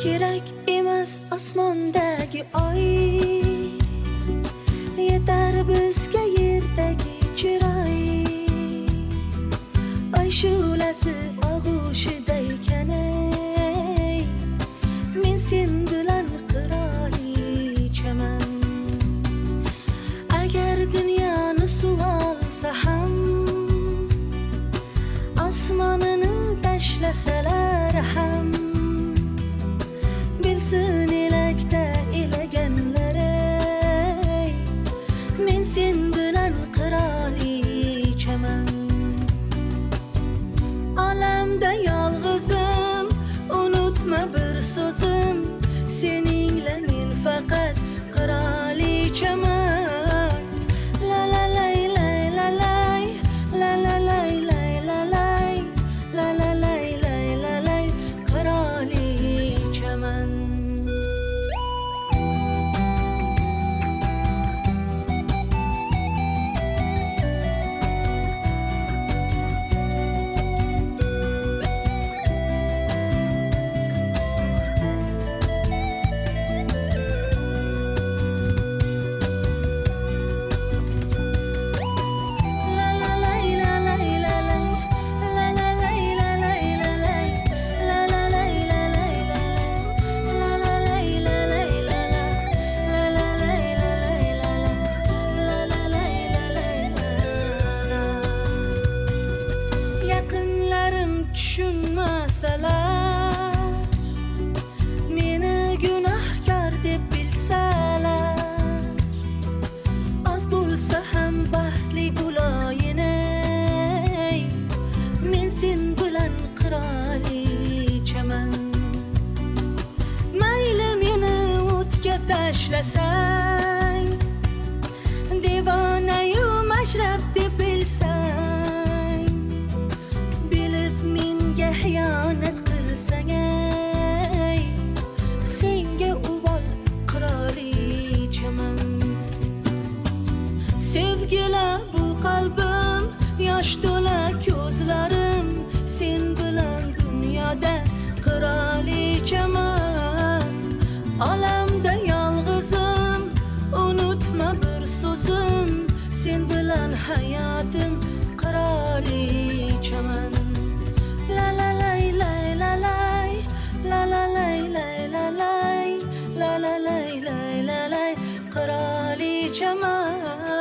kerak emas osmondagi oy, yetar bizga yerdagi chiroy. Oy shu'lasi og'ushida ekan, men sen bilan qirolichaman. Agar dunyoni suv olsa ham, osmonini tashlasalar ham, bilsin elakda elaganlar, men sen bilan qirolichaman. Olamda yolg'izim, unutma bir so'zim, seningla men faqat qirolichaman. La la lay lay la lay, la la lay lay la lay, la la lay lay la lay, qirolichaman. Tushunmasalar, meni gunohkor deb bilsalar, oz bo'lsa ham baxtli bo'layin, men sen bilan qirolichaman. Mayli meni o'tga tashlasang, devonayu mashrab deb bilsang, bilib menga xiyonat qilsang, senga uvol qirolichaman. Sevgila bu qalbim, yosh to'la ko'zlarim, sen bilan dunyoda qirolichaman. Olamda yolg'izim, unutma bir so'zim, sen bilan hayotim qirolichaman. La la lay lay la lay, la la lay lay la lay, la la lay lay la lay, qirolichaman.